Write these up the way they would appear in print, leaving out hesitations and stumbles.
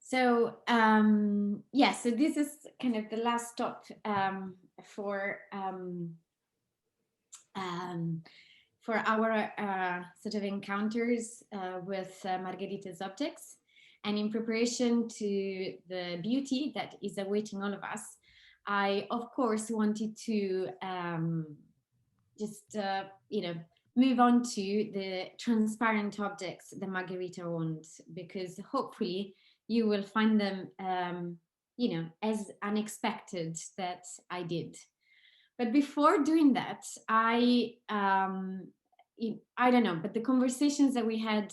So this is kind of the last stop for um, for our sort of encounters with Margherita's objects. And in preparation to the beauty that is awaiting all of us, I, of course, wanted to just, move on to the transparent objects that Margherita owned, because hopefully you will find them, as unexpected that I did. But before doing that, I don't know, but the conversations that we had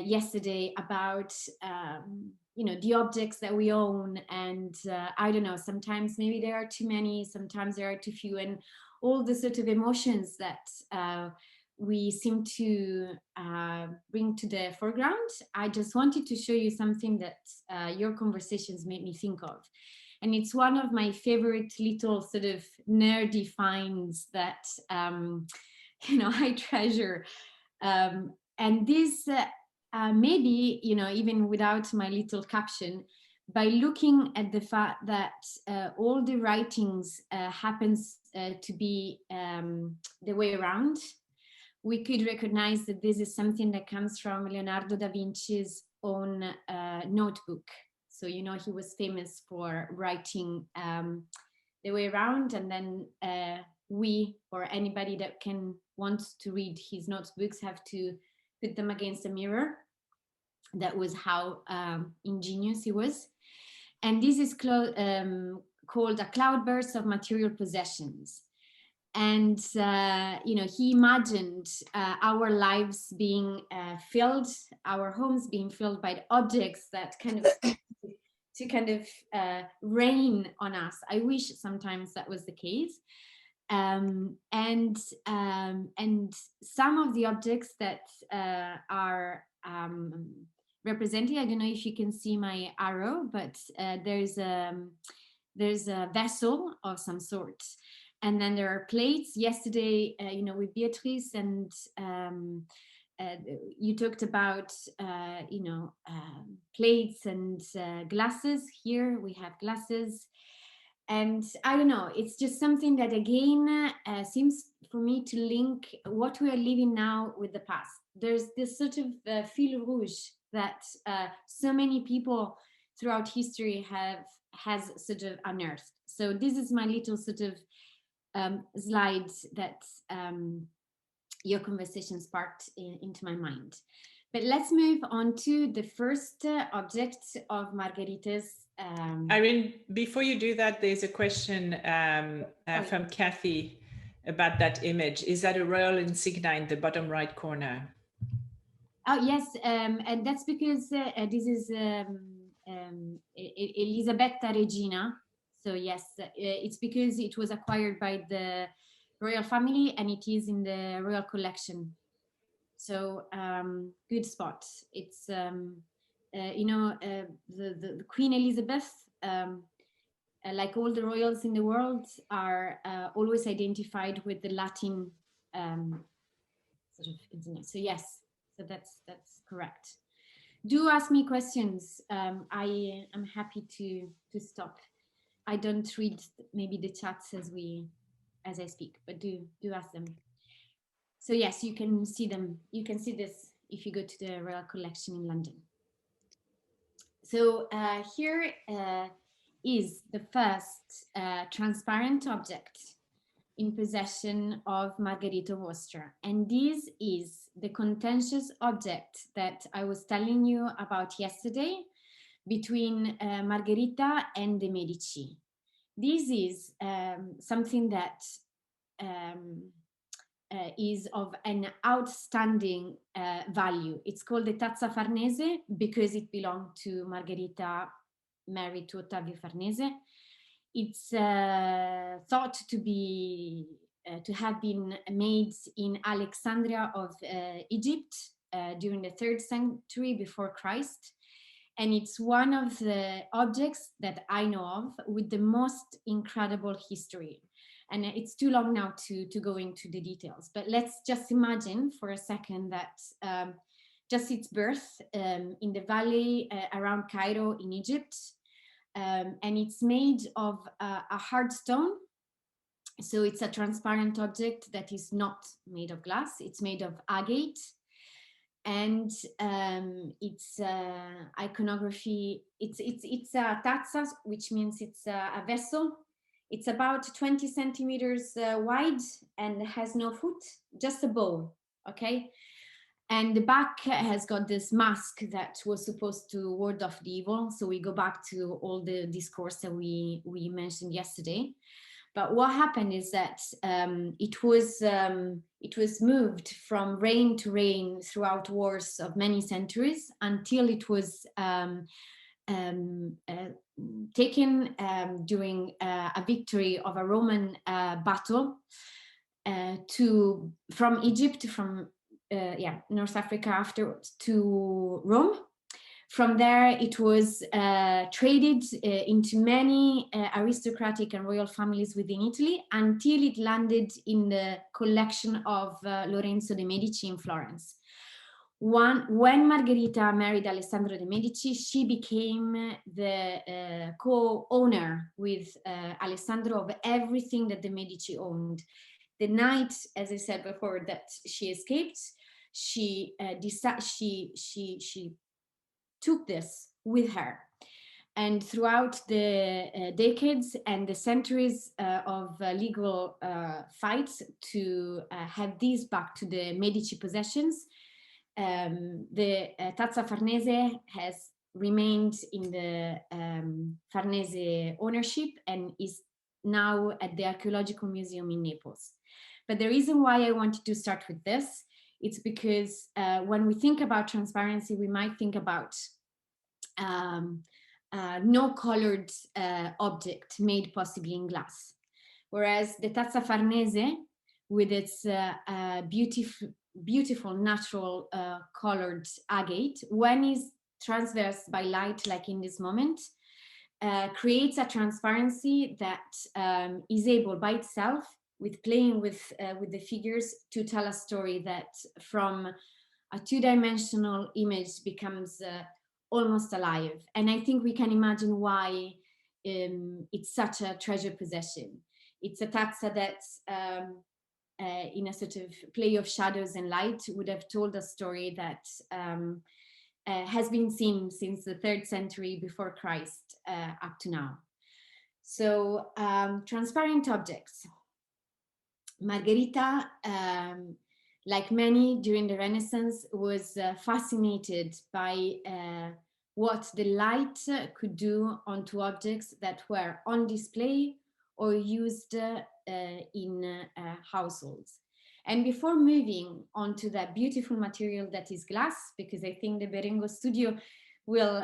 yesterday about the objects that we own, and I don't know, sometimes maybe there are too many, sometimes there are too few, and all the sort of emotions that we seem to bring to the foreground. I just wanted to show you something that your conversations made me think of. And it's one of my favorite little sort of nerdy finds that, I treasure. And this, maybe, even without my little caption, by looking at the fact that all the writings happens to be the way around, we could recognize that this is something that comes from Leonardo da Vinci's own notebook. So, he was famous for writing the way around, and then we, or anybody that wants to read his notebooks, have to put them against a mirror. That was how ingenious he was. And this is called a cloudburst of material possessions. And, he imagined our lives being filled, our homes being filled by the objects that kind of rain on us. I wish sometimes that was the case. And some of the objects that are represented, I don't know if you can see my arrow, but there's a vessel of some sort. And then there are plates. Yesterday, with Beatrice, and you talked about, plates and glasses. Here we have glasses. And I don't know, it's just something that, again, seems for me to link what we are living now with the past. There's this sort of fil rouge that so many people throughout history has sort of unearthed. So this is my little sort of slide that your conversation sparked into my mind. But let's move on to the first object of Margherita's. Irene, before you do that, there's a question from Kathy about that image. Is that a royal insignia in the bottom right corner? Oh, yes, and that's because this is Elisabetta Regina. So yes, it's because it was acquired by the royal family, and it is in the royal collection. So good spot. It's the Queen Elizabeth, like all the royals in the world, are always identified with the Latin sort of. So yes, so that's correct. Do ask me questions. I am happy to stop. I don't read maybe the chats as I speak, but do ask them. So yes, you can see them. You can see this if you go to the Royal Collection in London. So here is the first transparent object in possession of Margherita of Austria. And this is the contentious object that I was telling you about yesterday between Margherita and the Medici. This is something that is of an outstanding value. It's called the Tazza Farnese because it belonged to Margherita, married to Ottavio Farnese. It's thought to have been made in Alexandria of Egypt during the 3rd century before Christ. And it's one of the objects that I know of with the most incredible history. And it's too long now to go into the details, but let's just imagine for a second that just its birth in the valley around Cairo in Egypt. And it's made of a hard stone. So it's a transparent object that is not made of glass. It's made of agate. And its iconography, it's a tazza, which means it's a vessel. It's about 20 centimeters wide and has no foot, just a bowl, okay? And the back has got this mask that was supposed to ward off the evil. So we go back to all the discourse that we mentioned yesterday. But what happened is that it was moved from reign to reign throughout wars of many centuries until it was taken during a victory of a Roman battle from Egypt, from North Africa afterwards to Rome. From there, it was traded into many aristocratic and royal families within Italy until it landed in the collection of Lorenzo de' Medici in Florence. When Margherita married Alessandro de' Medici, she became the co-owner with Alessandro of everything that the Medici owned. The night, as I said before, that she escaped, she took this with her. And throughout the decades and the centuries of legal fights to have these back to the Medici possessions, the Tazza Farnese has remained in the Farnese ownership and is now at the Archaeological Museum in Naples. But the reason why I wanted to start with this, it's because when we think about transparency, we might think about no colored object made possibly in glass. Whereas the Tazza Farnese, with its beautiful natural colored agate, when is transversed by light, like in this moment, creates a transparency that is able by itself, with playing with the figures, to tell a story that from a two-dimensional image becomes almost alive. And I think we can imagine why it's such a treasure possession. It's a tazza that in a sort of play of shadows and light would have told a story that has been seen since the 3rd century before Christ up to now. So transparent objects. Margherita, like many during the Renaissance, was fascinated by what the light could do onto objects that were on display or used in households. And before moving on to that beautiful material that is glass, because I think the Berengo studio will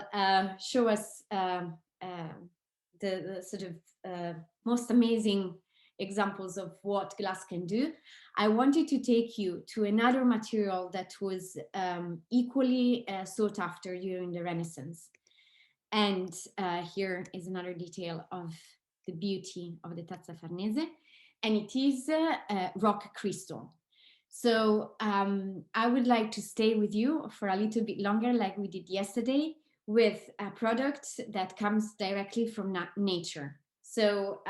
show us the sort of most amazing examples of what glass can do, I wanted to take you to another material that was equally sought after during the Renaissance. And here is another detail of the beauty of the Tazza Farnese, and it is rock crystal. So I would like to stay with you for a little bit longer, like we did yesterday, with a product that comes directly from nature. So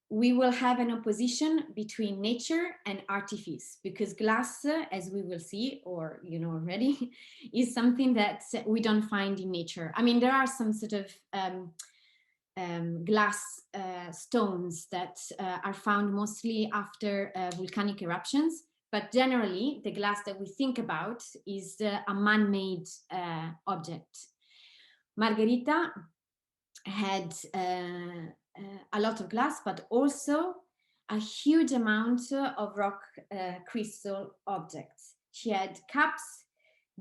we will have an opposition between nature and artifice, because glass, as we will see, or you know already, is something that we don't find in nature. I mean, there are some sort of glass stones that are found mostly after volcanic eruptions, but generally the glass that we think about is a man-made object. Margherita had a lot of glass, but also a huge amount of rock crystal objects. She had cups,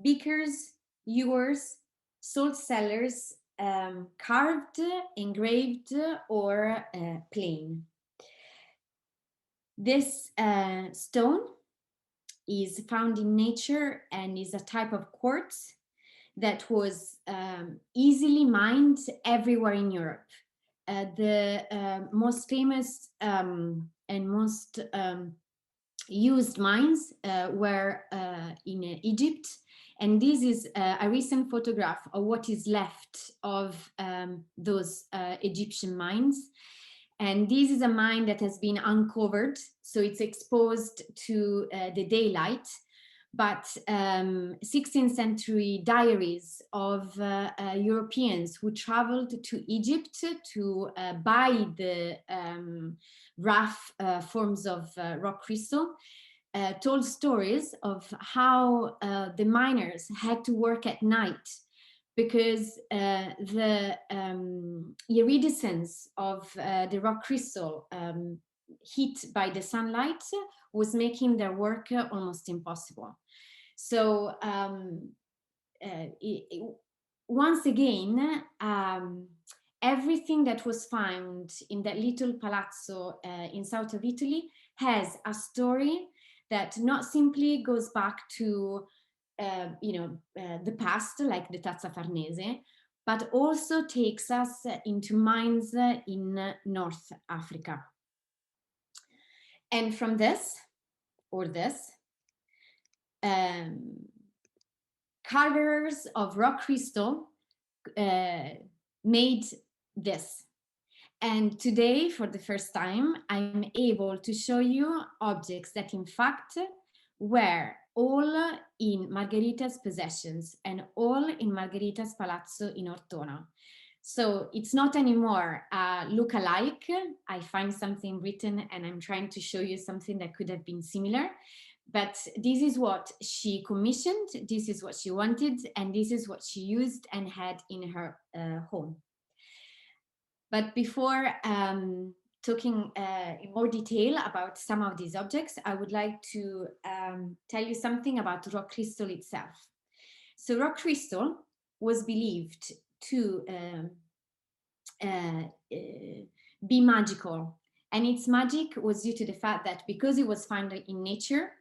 beakers, ewers, salt cellars, carved, engraved, or plain. This stone is found in nature and is a type of quartz that was easily mined everywhere in Europe. The most famous and most used mines were in Egypt. And this is a recent photograph of what is left of those Egyptian mines. And this is a mine that has been uncovered, so it's exposed to the daylight. But 16th century diaries of Europeans who traveled to Egypt to buy the rough forms of rock crystal told stories of how the miners had to work at night, because the iridescence of the rock crystal hit by the sunlight was making their work almost impossible. So once again, everything that was found in that little palazzo in south of Italy has a story that not simply goes back to the past, like the Tazza Farnese, but also takes us into mines in North Africa. And from this, carvers of rock crystal made this. And today, for the first time, I'm able to show you objects that in fact were all in Margherita's possessions and all in Margherita's palazzo in Ortona. So it's not anymore look-alike. I find something written and I'm trying to show you something that could have been similar. But this is what she commissioned, this is what she wanted, and this is what she used and had in her home. But before talking in more detail about some of these objects, I would like to tell you something about rock crystal itself. So rock crystal was believed to be magical, and its magic was due to the fact that because it was found in nature,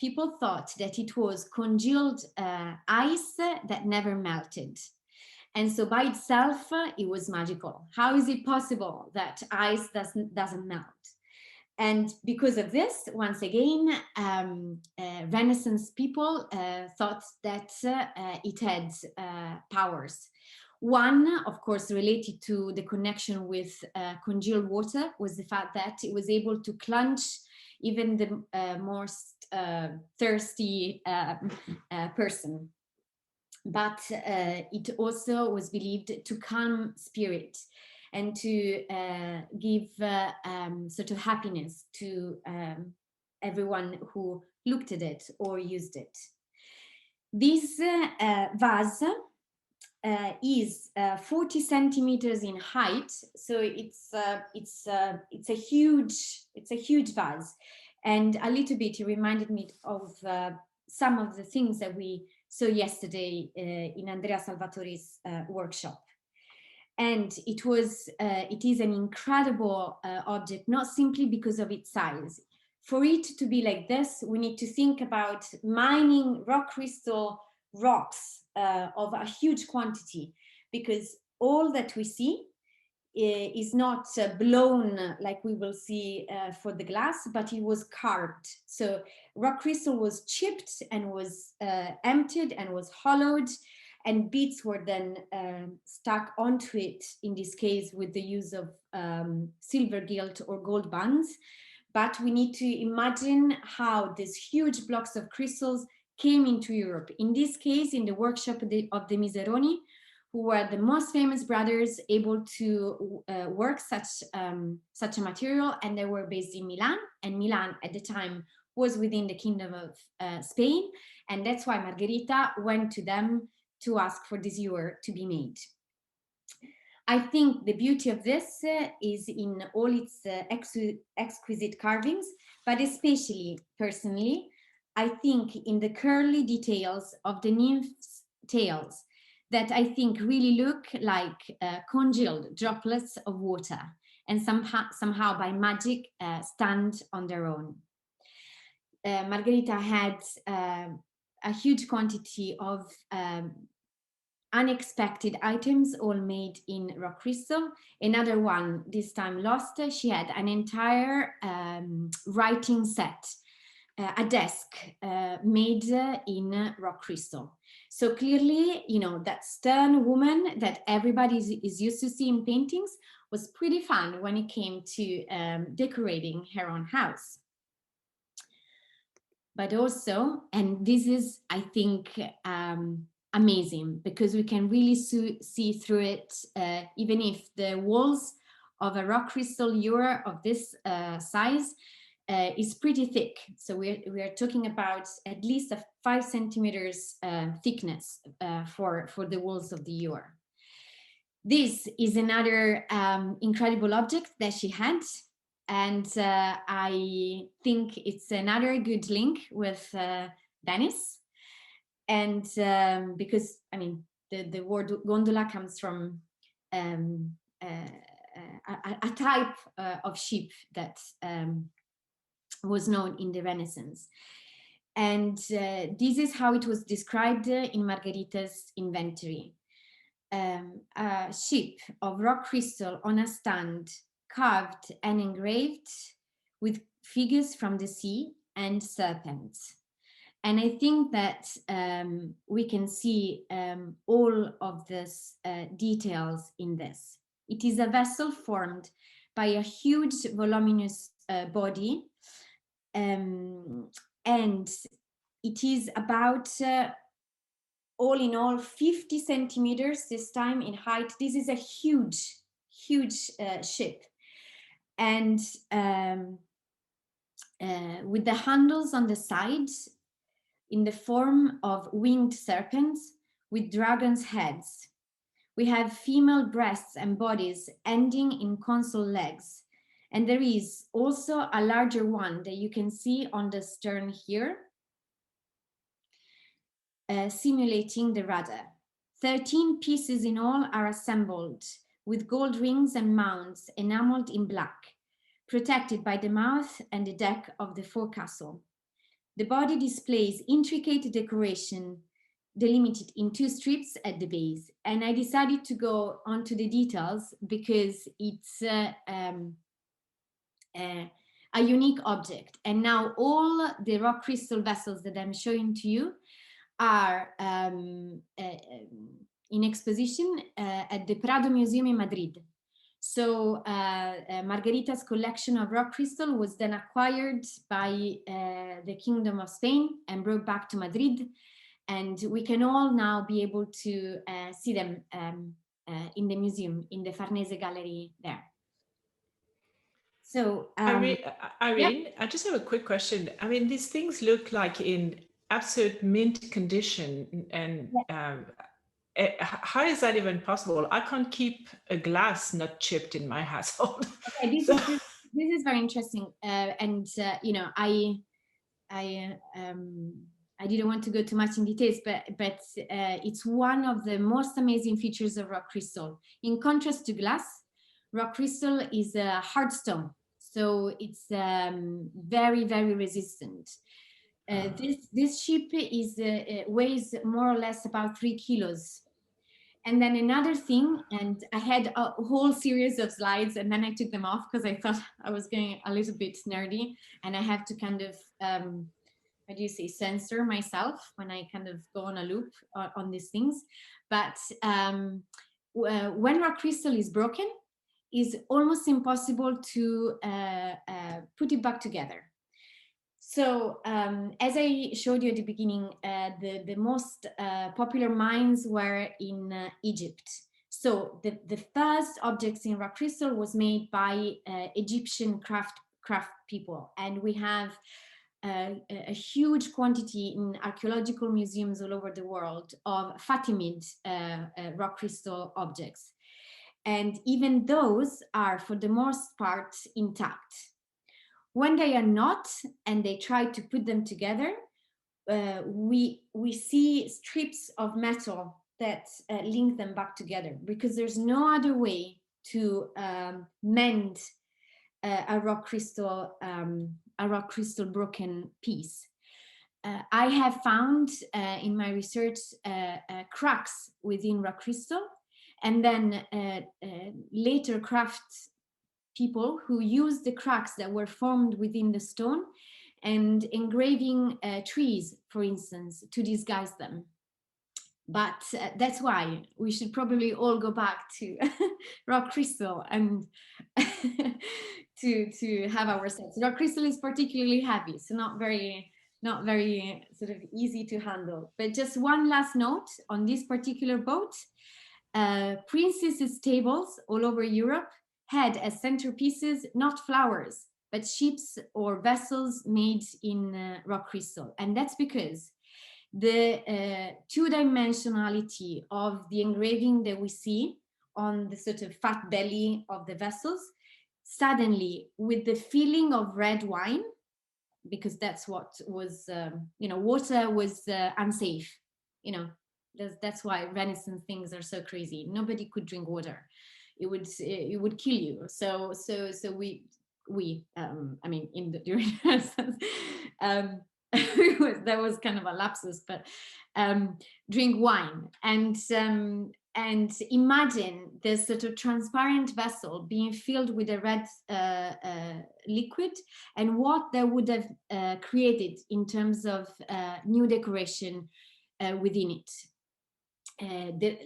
people thought that it was congealed ice that never melted. And so by itself, it was magical. How is it possible that ice doesn't melt? And because of this, once again, Renaissance people thought that it had powers. One, of course, related to the connection with congealed water was the fact that it was able to quench even the most thirsty person. But it also was believed to calm spirit and to give sort of happiness to everyone who looked at it or used it. This vase is 40 centimeters in height, so it's a huge vase, and a little bit it reminded me of some of the things that we saw yesterday in Andrea Salvatore's workshop. And it is an incredible object, not simply because of its size. For it to be like this, we need to think about mining rock crystal rocks of a huge quantity, because all that we see is not blown like we will see for the glass, but it was carved. So rock crystal was chipped and was emptied and was hollowed, and beads were then stuck onto it, in this case with the use of silver gilt or gold bands. But we need to imagine how these huge blocks of crystals came into Europe. In this case, in the workshop of the Miseroni, who were the most famous brothers able to work such a material, and they were based in Milan, and Milan at the time was within the Kingdom of Spain, and that's why Margherita went to them to ask for this ewer to be made. I think the beauty of this is in all its exquisite carvings, but especially personally, I think in the curly details of the nymph's tails, that I think really look like congealed droplets of water, and somehow by magic stand on their own. Margherita had a huge quantity of unexpected items, all made in rock crystal. Another one, this time lost, she had an entire writing set, a desk made in rock crystal. So clearly, you know, that stern woman that everybody is used to see in paintings was pretty fun when it came to decorating her own house. But also, and this is, I think, amazing, because we can really see through it, even if the walls of a rock crystal ewer of this size is pretty thick. So we are talking about at least a 5 centimeters thickness for the walls of the ewer. This is another incredible object that she had. And I think it's another good link with Venice. And because, I mean, the word gondola comes from a type of ship that was known in the Renaissance. And this is how it was described in Margherita's inventory. A ship of rock crystal on a stand, carved and engraved with figures from the sea and serpents. And I think that we can see all of these details in this. It is a vessel formed by a huge voluminous body, and it is about all in all 50 centimeters this time in height. This is a huge ship, and with the handles on the sides in the form of winged serpents with dragons' heads. We have female breasts and bodies ending in console legs. And there is also a larger one that you can see on the stern here, simulating the rudder. 13 pieces in all are assembled with gold rings and mounts enameled in black, protected by the mouth and the deck of the forecastle. The body displays intricate decoration delimited in 2 strips at the base. And I decided to go onto the details because it's a unique object. And now all the rock crystal vessels that I'm showing to you are in exposition at the Prado Museum in Madrid. So Margherita's collection of rock crystal was then acquired by the Kingdom of Spain and brought back to Madrid. And we can all now be able to see them in the museum, in the Farnese Gallery there. So Irene, yeah. I just have a quick question. I mean, these things look like in absolute mint condition, and Yeah. how is that even possible? I can't keep a glass not chipped in my household. Okay, this is very interesting, and you know, I didn't want to go too much in details, but it's one of the most amazing features of rock crystal. In contrast to glass, rock crystal is a hard stone, so it's very, very resistant. This ship is weighs more or less about 3 kilos. And then another thing, and I had a whole series of slides and then I took them off because I thought I was getting a little bit nerdy, and I have to kind of, how do you say, censor myself when I kind of go on a loop on these things. But when rock crystal is broken, it's almost impossible to put it back together. So as I showed you at the beginning, the most popular mines were in Egypt. So the first objects in rock crystal was made by Egyptian craft people. And we have a huge quantity in archaeological museums all over the world of Fatimid rock crystal objects. And even those are, for the most part, intact. When they are not, and they try to put them together, we see strips of metal that link them back together, because there's no other way to mend a rock crystal broken piece. I have found in my research cracks within rock crystal, and then later craft people who used the cracks that were formed within the stone and engraving trees, for instance, to disguise them. But that's why we should probably all go back to rock crystal and to have our sets. Rock crystal is particularly heavy, so not very sort of easy to handle. But just one last note on this particular boat. Princesses' tables all over Europe had as centerpieces not flowers, but ships or vessels made in rock crystal. And that's because the two-dimensionality of the engraving that we see on the sort of fat belly of the vessels, suddenly with the feeling of red wine, because that's what was, water was unsafe, that's why Renaissance things are so crazy. Nobody could drink water; it would kill you. So we during Renaissance, that was kind of a lapsus, but drink wine and imagine this sort of transparent vessel being filled with a red liquid, and what that would have created in terms of new decoration within it. The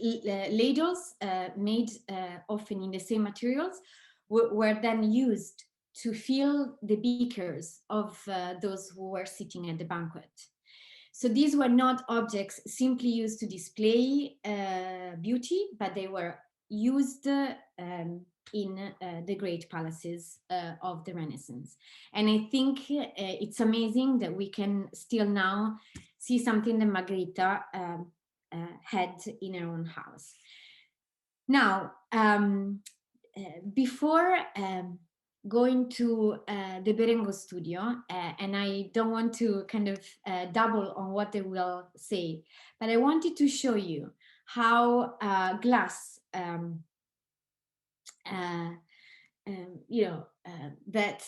ladles made often in the same materials were then used to fill the beakers of those who were sitting at the banquet. So these were not objects simply used to display beauty, but they were used in the great palaces of the Renaissance. And I think it's amazing that we can still now see something that Margherita had in her own house. Now, before going to the Berengo studio, and I don't want to kind of double on what they will say, but I wanted to show you how glass, that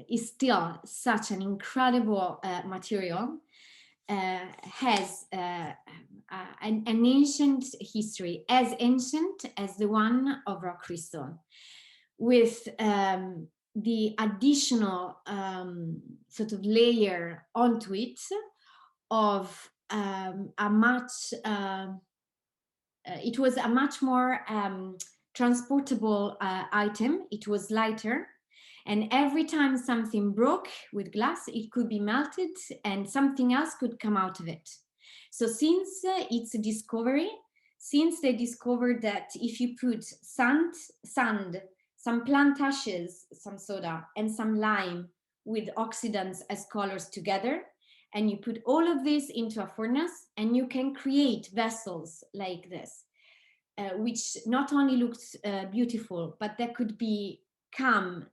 is still such an incredible material, has an ancient history, as ancient as the one of rock crystal, with the additional sort of layer onto it of a much, it was a much more transportable item. It was lighter. And every time something broke with glass, it could be melted and something else could come out of it. So since its discovery, since they discovered that if you put sand, some plant ashes, some soda, and some lime with oxidants as colors together, and you put all of this into a furnace, and you can create vessels like this, which not only looked beautiful, but that could become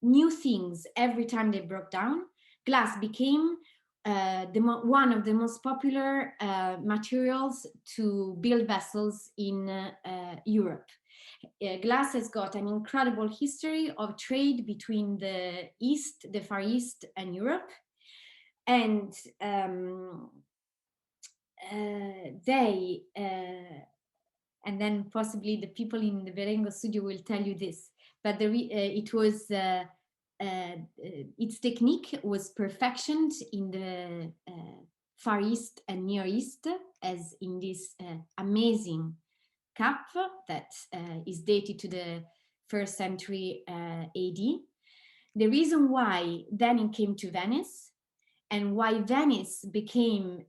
new things every time they broke down. Glass became one of the most popular materials to build vessels in Europe. Glass has got an incredible history of trade between the East, the Far East, and Europe. And and then possibly the people in the Berengo studio will tell you this, but it was its technique was perfectioned in the Far East and Near East, as in this amazing cup that is dated to the 1st century AD. The reason why then it came to Venice, and why Venice became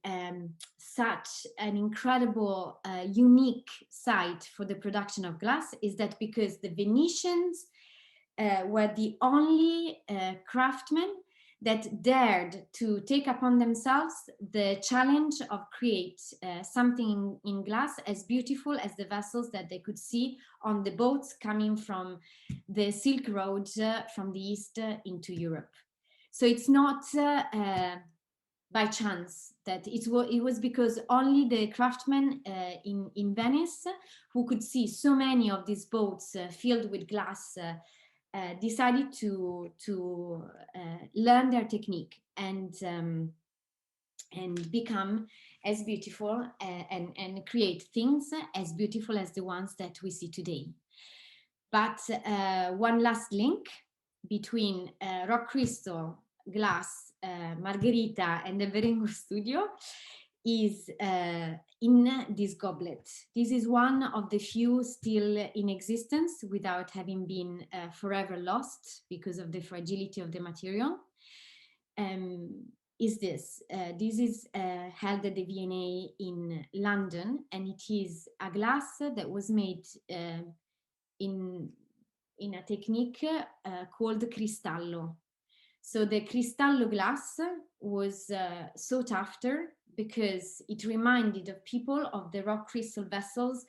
such an incredible, unique site for the production of glass, is that because the Venetians were the only craftsmen that dared to take upon themselves the challenge of create something in glass as beautiful as the vessels that they could see on the boats coming from the Silk Road from the East into Europe. So it's not by chance that it was because only the craftsmen in Venice, who could see so many of these boats filled with glass decided to learn their technique and become as beautiful and create things as beautiful as the ones that we see today. But one last link between rock crystal, glass, Margherita, and the Berengo studio is in this goblet. This is one of the few still in existence without having been forever lost because of the fragility of the material. Is this. This is held at the V&A in London, and it is a glass that was made in a technique called cristallo. So the cristallo glass was sought after because it reminded of people of the rock crystal vessels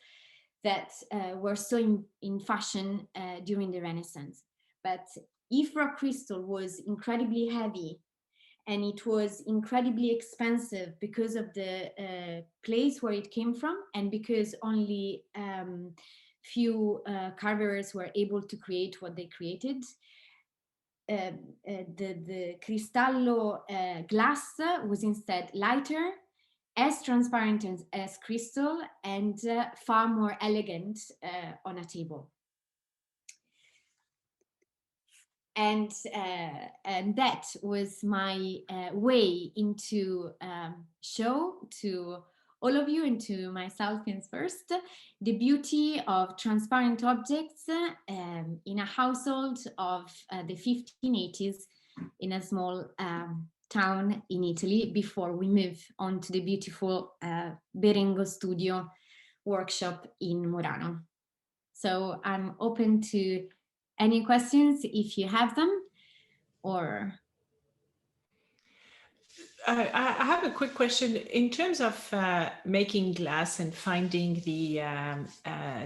that were so in fashion during the Renaissance. But if rock crystal was incredibly heavy and it was incredibly expensive because of the place where it came from, and because only few carvers were able to create what they created, the cristallo glass was instead lighter, as transparent as crystal, and far more elegant on a table. And that was my way into show to all of you and to myself first, the beauty of transparent objects in a household of the 1580s in a small town in Italy, before we move on to the beautiful Berengo studio workshop in Murano. So I'm open to any questions if you have them, or... I have a quick question. In terms of making glass and finding the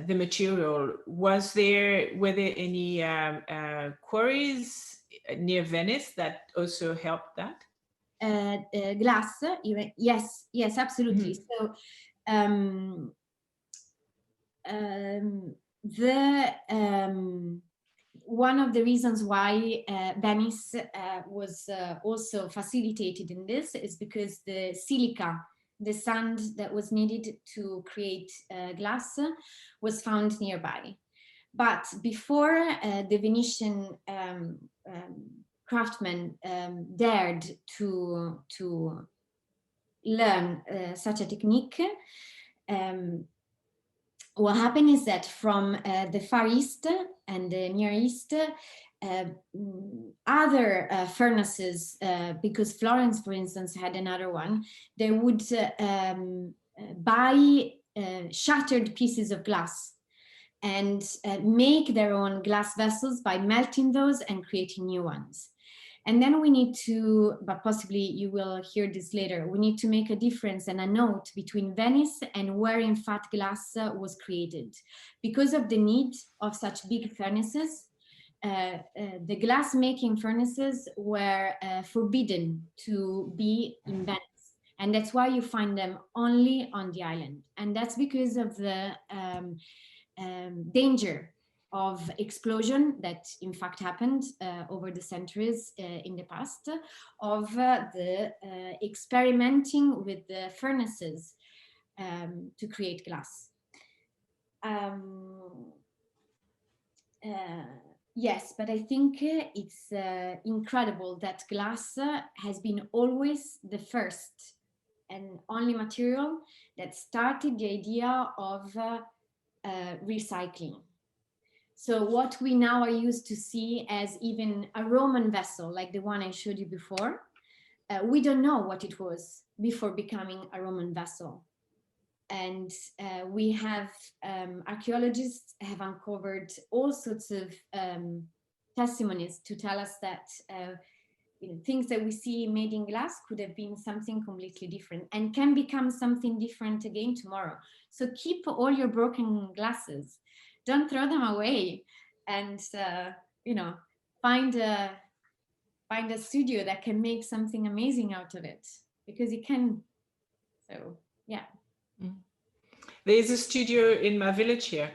material, were there any quarries near Venice that also helped that? Glass, yes, absolutely. Mm-hmm. So one of the reasons why Venice was also facilitated in this is because the silica, the sand that was needed to create glass, was found nearby. But before the Venetian craftsmen dared to learn such a technique, what happened is that from the Far East and the Near East, other furnaces, because Florence, for instance, had another one, they would buy shattered pieces of glass and make their own glass vessels by melting those and creating new ones. And then we need to, but possibly you will hear this later, we need to make a difference and a note between Venice and where in fact glass was created. Because of the need of such big furnaces, the glass making furnaces were forbidden to be in Venice. And that's why you find them only on the island. And that's because of the danger of explosion that in fact happened over the centuries in the past, of the experimenting with the furnaces to create glass. Yes, but I think it's incredible that glass has been always the first and only material that started the idea of recycling. So what we now are used to see as even a Roman vessel, like the one I showed you before, we don't know what it was before becoming a Roman vessel. And we have, archaeologists have uncovered all sorts of testimonies to tell us that things that we see made in glass could have been something completely different and can become something different again tomorrow. So keep all your broken glasses. Don't throw them away, and find a studio that can make something amazing out of it, because it can. So yeah. There is a studio in my village here.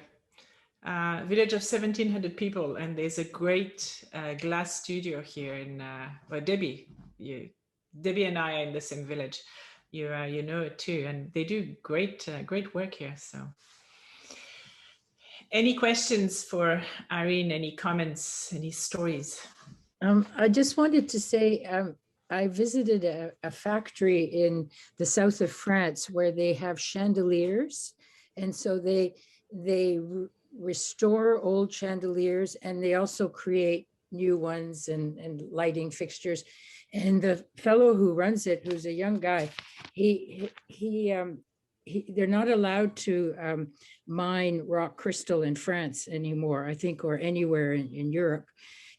village of 1,700 people, and there's a great glass studio here in well, Debbie and I are in the same village. You know it too, and they do great work here. So any questions for Irene? Any comments? Any stories? I just wanted to say, I visited a factory in the south of France where they have chandeliers. And so they restore old chandeliers, and they also create new ones and lighting fixtures. And the fellow who runs it, who's a young guy, they're not allowed to mine rock crystal in France anymore, I think, or anywhere in Europe.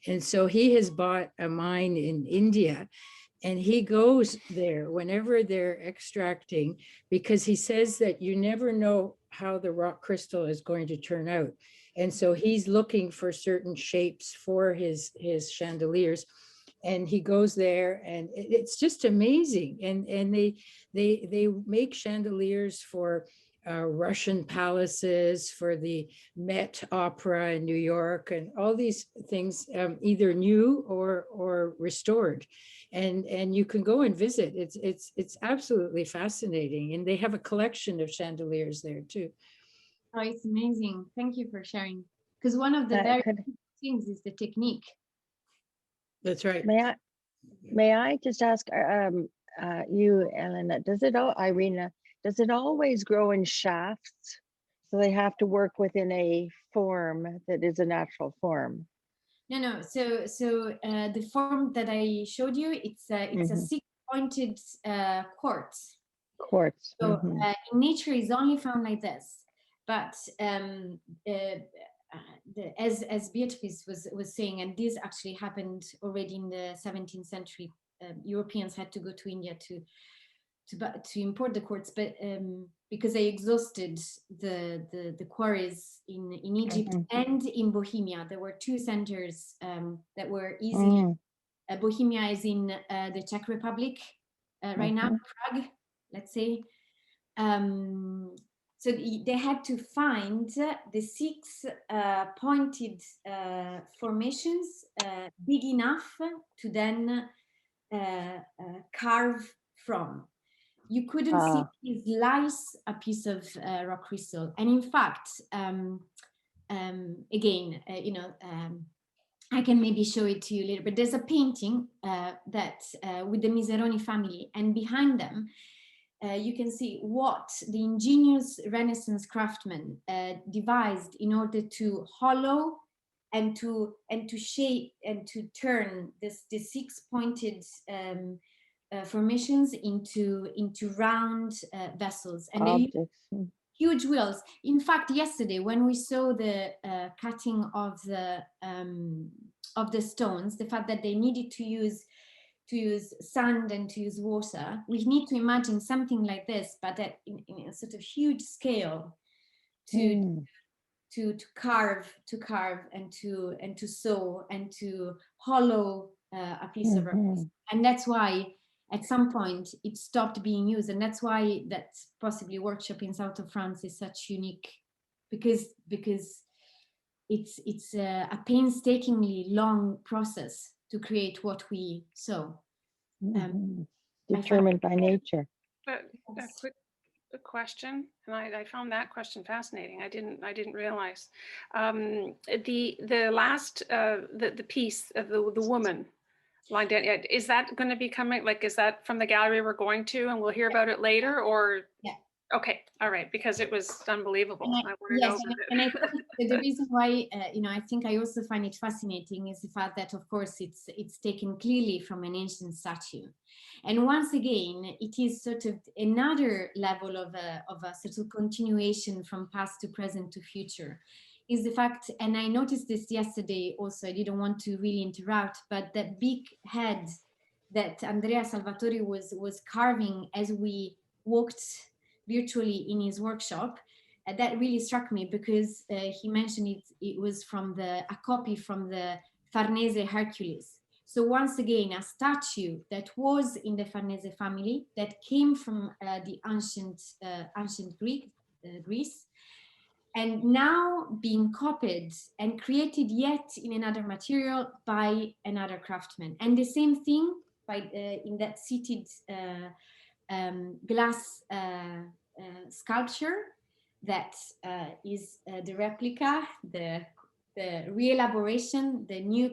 And so he has bought a mine in India, and he goes there whenever they're extracting, because he says that you never know how the rock crystal is going to turn out. And so he's looking for certain shapes for his chandeliers. And he goes there, and it's just amazing. And they make chandeliers for Russian palaces, for the Met Opera in New York, and all these things, either new or restored. And you can go and visit. It's absolutely fascinating. And they have a collection of chandeliers there too. Oh, it's amazing. Thank you for sharing. Because one of the very things is the technique. That's right. May I just ask you, Elena, Irina, does it always grow in shafts? So they have to work within a form that is a natural form? No. So the form that I showed you, it's a 6-pointed quartz. Quartz. So in nature is only found like this. But as Beatrice was saying, and this actually happened already in the 17th century, Europeans had to go to India to import the quartz, but because they exhausted the quarries in Egypt and in Bohemia. There were two centers that were easy. Bohemia is in the Czech Republic right now, Prague, let's say. So they had to find the 6 pointed formations big enough to then carve from. You couldn't slice a piece of rock crystal. And in fact, again, I can maybe show it to you later, but there's a painting that with the Miseroni family, and behind them, you can see what the ingenious Renaissance craftsmen devised in order to hollow and to shape and to turn the 6-pointed formations into round vessels, and they use huge wheels. In fact, yesterday when we saw the cutting of the stones, the fact that they needed to use sand and to use water, we need to imagine something like this, but at in a sort of huge scale, to carve and to sew and to hollow a piece of rock. And that's why at some point it stopped being used, and that's why that possibly workshop in south of France is such unique, because it's a painstakingly long process to create what we saw. Determined by nature. A quick question, and I found that question fascinating. I didn't realize the last the piece of the woman lying down. Is that going to be coming? Like, is that from the gallery we're going to, and we'll hear about it later, or? Yeah. Okay, all right, because it was unbelievable. And I think the reason why I think I also find it fascinating is the fact that, of course, it's taken clearly from an ancient statue, and once again, it is sort of another level of a sort of continuation from past to present to future. Is the fact, and I noticed this yesterday also. I didn't want to really interrupt, but that big head that Andrea Salvatori was carving as we walked virtually in his workshop, that really struck me, because he mentioned it was from a copy from the Farnese Hercules. So once again, a statue that was in the Farnese family, that came from the ancient Greece, and now being copied and created yet in another material by another craftsman. And the same thing by in that seated glass sculpture that is the replica, the re-elaboration, the new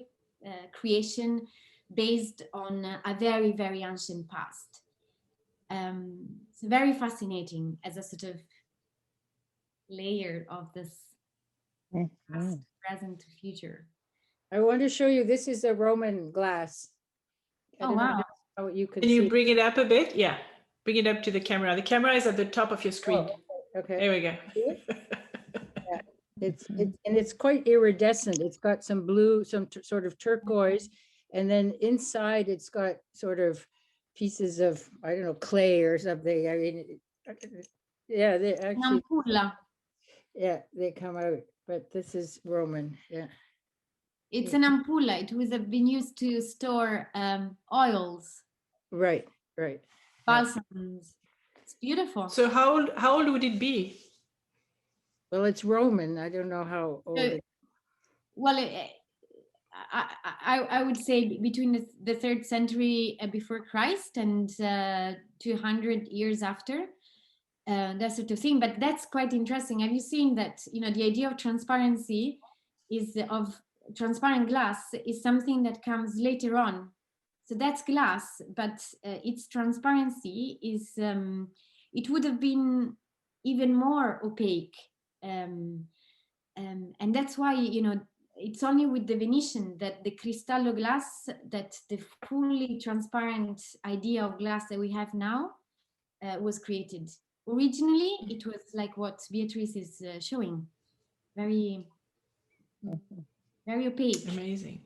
creation based on a very, very ancient past. It's very fascinating as a sort of layer of this past, present to future. I want to show you, this is a Roman glass. I don't know how you can Can see. you bring it up a bit? Yeah, bring it up to the camera. The camera is at the top of your screen. Oh, okay. There we go. Yeah. It's quite iridescent. It's got some blue, some sort of turquoise, and then inside it's got sort of pieces of, I don't know, clay or something. I mean, yeah, they actually, yeah, they come out, but this is Roman. Yeah. It's an ampulla. It was been used to store oils. Right, right. Balsams. It's beautiful. So how old would it be? Well, it's Roman. I don't know how old it is. Well, I would say between the 3rd century before Christ and 200 years after, that sort of thing. But that's quite interesting. Have you seen that, you know, the idea of transparency of transparent glass is something that comes later on. So that's glass, but its transparency is, it would have been even more opaque. And that's why, you know, it's only with the Venetian that the cristallo glass, that the fully transparent idea of glass that we have now was created. Originally, it was like what Beatrice is showing, very, very opaque. Amazing.